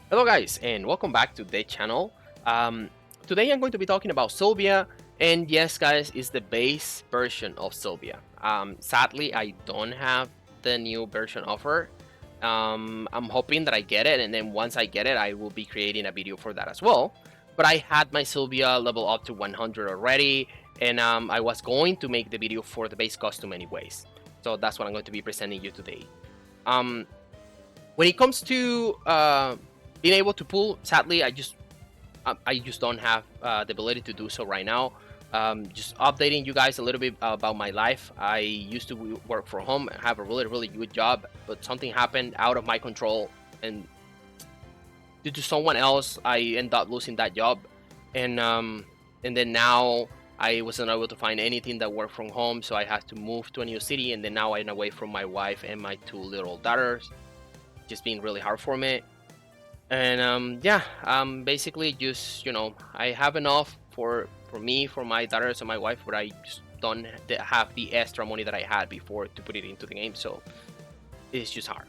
Hello guys and welcome back to the channel. Today I'm going to be talking about Sylvia, and yes guys, it's the base version of Sylvia. Sadly I don't have the new version of her. I'm hoping that I get it, and then once I get it I will be creating a video for that as well. But I had my Sylvia level up to 100 already, and I was going to make the video for the base costume anyways. So that's what I'm going to be presenting you today. Um, when it comes to being able to pull, sadly I just don't have the ability to do so right now. Just updating you guys a little bit about my life. I used to work from home and have a really good job, but something happened out of my control, and due to someone else I end up losing that job. And then now I wasn't able to find anything that worked from home, so I had to move to a new city, and then now I'm away from my wife and my two little daughters. Just being really hard for me. And yeah, basically just, I have enough for me, for my daughters and my wife, but I just don't have the extra money that I had before to put it into the game, so it's just hard.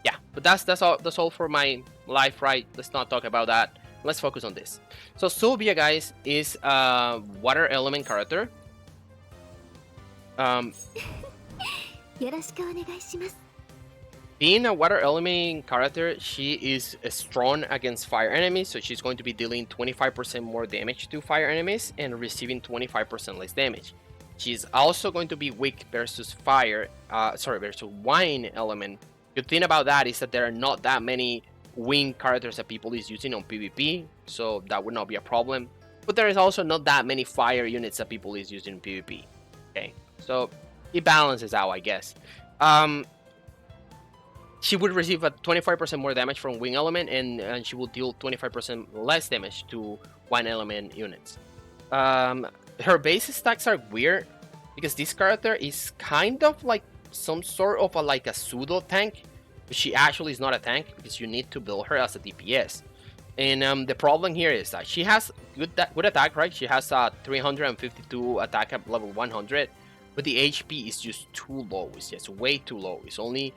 Yeah, but that's all for my life, right? Let's not talk about that. Let's focus on this. So Sylvia, guys, is a water element character. um よろしくお願いします。 Being a water element character, she is strong against fire enemies, so she's going to be dealing 25% more damage to fire enemies and receiving 25% less damage. She's also going to be weak versus versus wine element. Good thing about that is that there are not that many wind characters that people is using on PvP, so that would not be a problem. But there is also not that many fire units that people is using in PvP. Okay, so it balances out, I guess. She would receive a 25% more damage from wing element, and she will deal 25% less damage to one element units. Her base stacks are weird because this character is kind of like some sort of like a pseudo tank, but she actually is not a tank because you need to build her as a DPS. And the problem here is that she has good attack, right? She has a 352 attack at level 100, but the HP is just too low. It's just way too low. It's only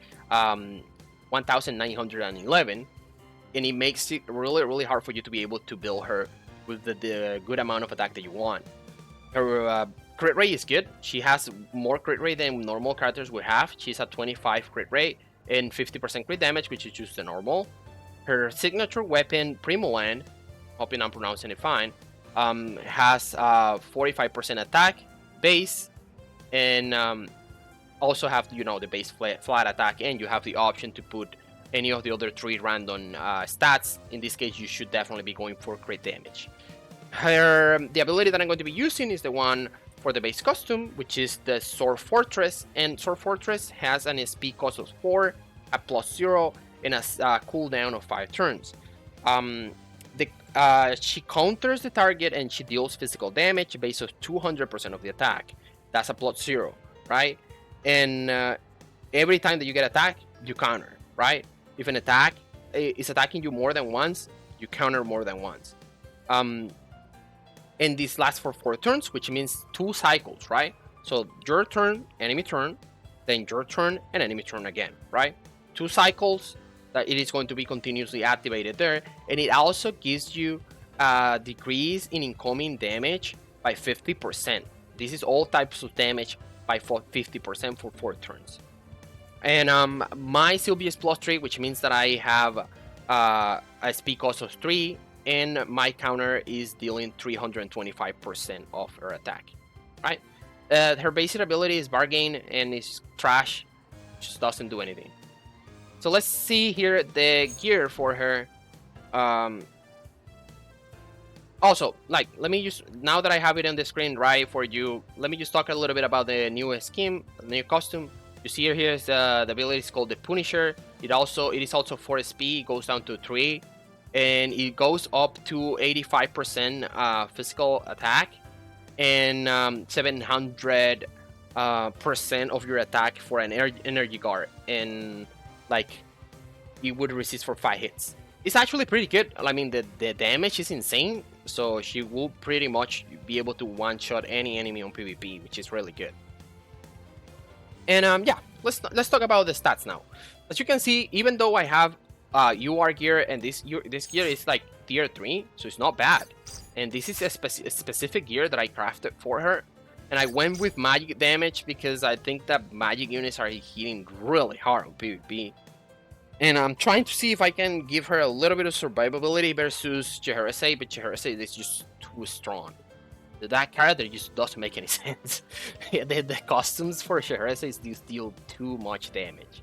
1911, and it makes it really hard for you to be able to build her with the good amount of attack that you want. Her crit rate is good. She has more crit rate than normal characters would have. She's at 25 crit rate and 50% crit damage, which is just the normal. Her signature weapon, Primoland, hoping I'm pronouncing it fine, has 45% attack base, and also have the base flat attack, and you have the option to put any of the other 3 random stats. In this case, you should definitely be going for crit damage. The ability that I'm going to be using is the one for the base costume, which is the Sword Fortress, and Sword Fortress has an SP cost of 4, a +0, and a cooldown of 5 turns. She counters the target and she deals physical damage based on 200% of the attack. That's a +0, right? And every time that you get attacked, you counter, right? If an attack is attacking you more than once, you counter more than once. And this lasts for 4 turns, which means 2 cycles, right? So your turn, enemy turn, then your turn, and enemy turn again, right? 2 cycles that it is going to be continuously activated there, and it also gives you a decrease in incoming damage by 50%. This is all types of damage by 50% for 4 turns. And my Sylvia is +3, which means that I have a speed cost of 3, and my counter is dealing 325% of her attack, right? Her basic ability is bargain and is trash, just doesn't do anything. So let's see here the gear for her. Also, let me just, now that I have it on the screen right for you, let me just talk a little bit about the new skin, the new costume. You see here is the ability is called the Punisher. It is also 4 SP, it goes down to 3, and it goes up to 85% physical attack, and 700% of your attack for an energy guard, and it would resist for 5 hits. It's actually pretty good. I mean, the damage is insane, so she will pretty much be able to one-shot any enemy on PvP, which is really good. And yeah, let's talk about the stats now. As you can see, even though I have UR gear, and this gear is like tier 3, so it's not bad. And this is a specific gear that I crafted for her. And I went with magic damage because I think that magic units are hitting really hard on PvP. And I'm trying to see if I can give her a little bit of survivability versus Chehersei, but Chehersei is just too strong. That character just doesn't make any sense. The costumes for Chehersei deal too much damage.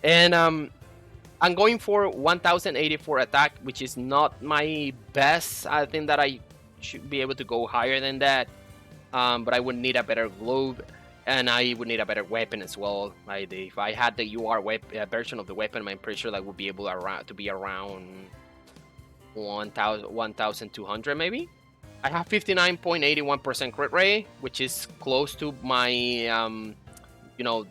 And I'm going for 1084 attack, which is not my best. I think that I should be able to go higher than that. But I would need a better globe, and I would need a better weapon as well. If I had the UR version of the weapon, I'm pretty sure I would be able to be around 1200 maybe. I have 59.81% crit rate, which is close to my you know,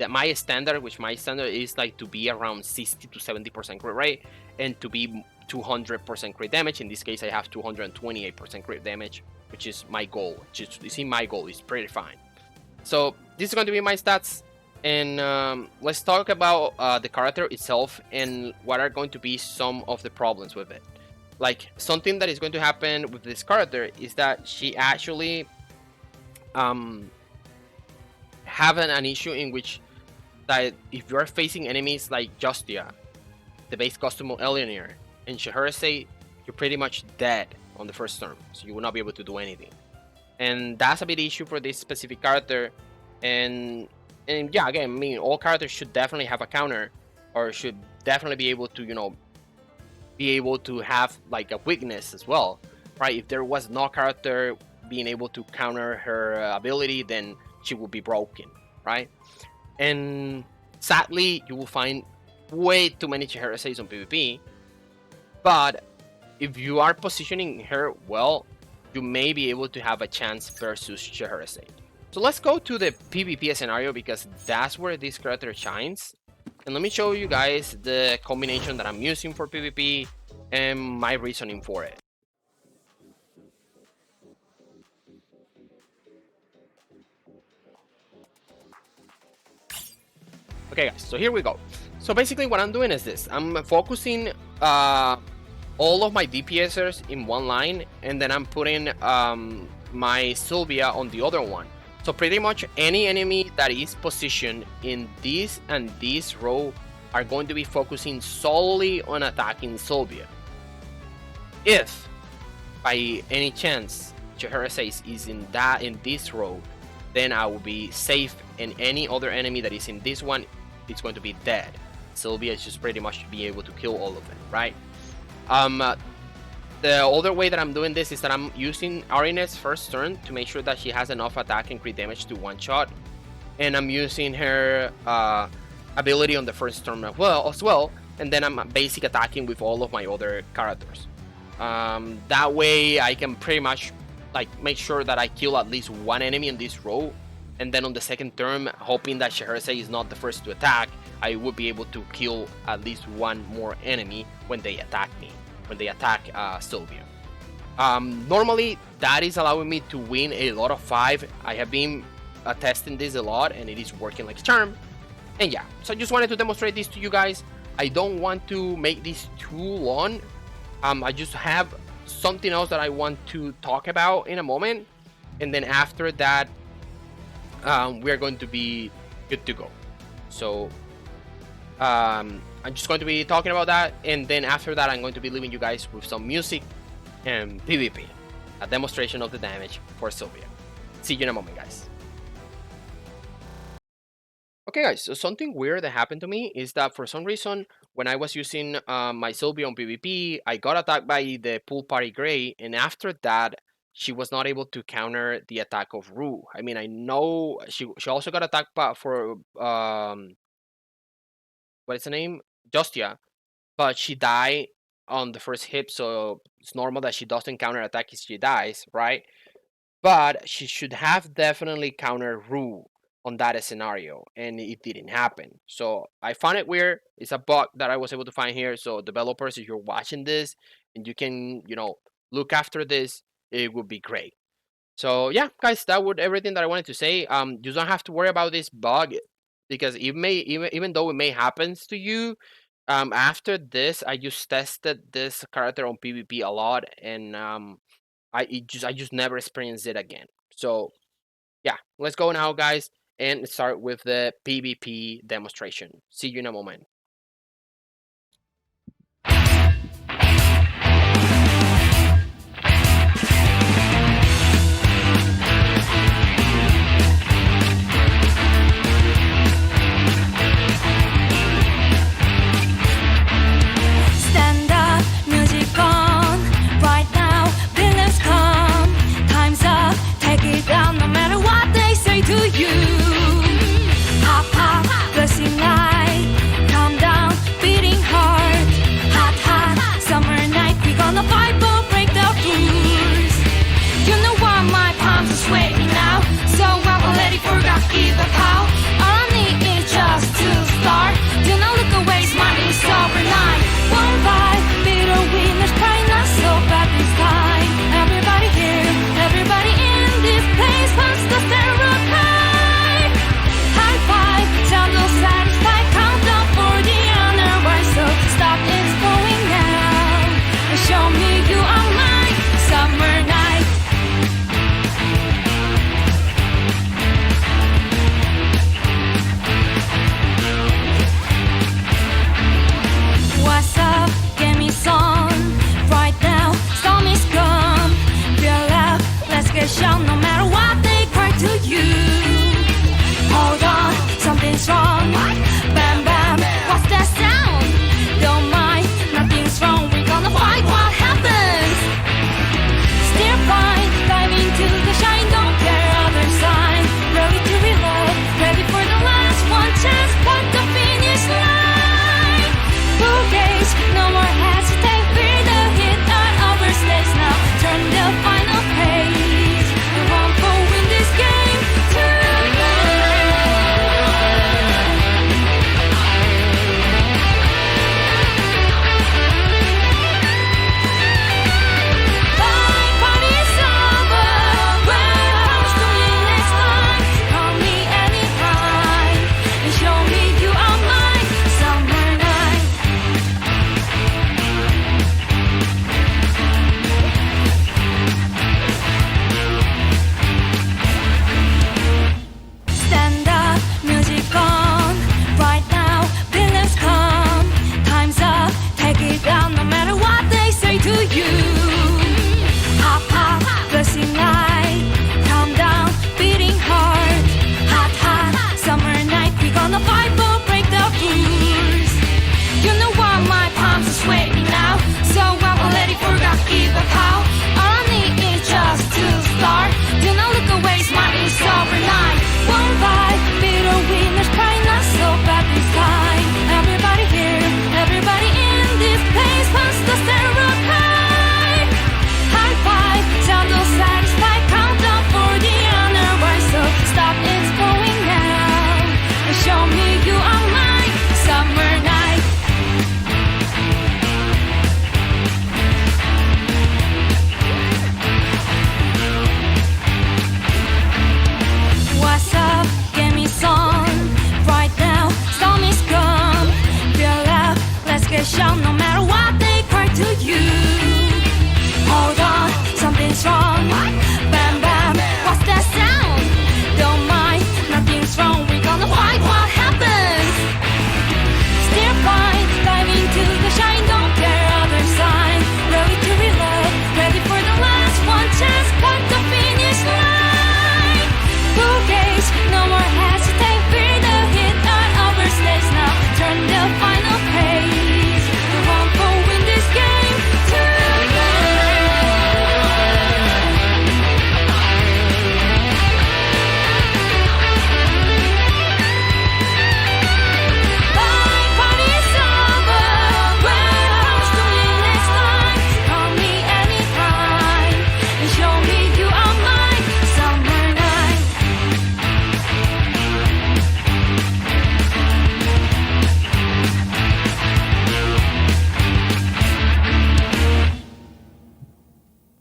my standard, which my standard is like to be around 60 to 70% crit rate and to be 200% crit damage. In this case, I have 228% crit damage, which is my goal. Just you see, my goal is pretty fine. So this is going to be my stats, and let's talk about the character itself and what are going to be some of the problems with it. Like, something that is going to happen with this character is that she actually having an issue in which that if you're facing enemies like Justia, the base costume of Eleanor, and Chehersei, you're pretty much dead on the first turn, so you will not be able to do anything. And that's a big issue for this specific character. And yeah, again, I mean, all characters should definitely have a counter, or should definitely be able to, you know, be able to have like a weakness as well, right? If there was no character being able to counter her ability, then she will be broken, right? And sadly, you will find way too many Chehereseis on PvP. But if you are positioning her well, you may be able to have a chance versus Chehersei. So let's go to the PvP scenario, because that's where this character shines. And let me show you guys the combination that I'm using for PvP and my reasoning for it. Okay guys, so here we go. So basically what I'm doing is this. I'm focusing all of my DPSers in one line, and then I'm putting my Sylvia on the other one. So pretty much any enemy that is positioned in this and this row are going to be focusing solely on attacking Sylvia. If by any chance Chehersei is in this row, then I will be safe, and any other enemy that is in this one is going to be dead. Sylvia is just pretty much to be able to kill all of them, right? The other way that I'm doing this is that I'm using Arine's first turn to make sure that she has enough attack and crit damage to one shot, and I'm using her ability on the first turn as well, and then I'm basic attacking with all of my other characters. That way I can pretty much like make sure that I kill at least one enemy in this row, and then on the second turn, hoping that Chehersei is not the first to attack, I would be able to kill at least one more enemy when they attack me, when they attack Sylvia. Normally, that is allowing me to win a lot of 5. I have been testing this a lot, and it is working like a charm. And yeah, so I just wanted to demonstrate this to you guys. I don't want to make this too long. I just have something else that I want to talk about in a moment, and then after that, we're going to be good to go. So I'm just going to be talking about that, and then after that I'm going to be leaving you guys with some music and PvP, a demonstration of the damage for Sylvia. See you in a moment, guys. Okay guys, so something weird that happened to me is that for some reason when I was using my Sylvia on PvP, I got attacked by the pool party Grey, and after that she was not able to counter the attack of Rue. I mean, I know she also got attacked by, for what is the name? Justia, but she died on the first hit, so it's normal that she doesn't counter attack if she dies, right? But she should have definitely countered Rue on that scenario, and it didn't happen. So I found it weird. It's a bug that I was able to find here. So developers, if you're watching this and you can, you know, look after this, it would be great. So yeah, guys, that would everything that I wanted to say. You don't have to worry about this bug, because it may even though it may happen to you, After this, I just tested this character on PvP a lot, and I just never experienced it again. So yeah, let's go now, guys, and start with the PvP demonstration. See you in a moment.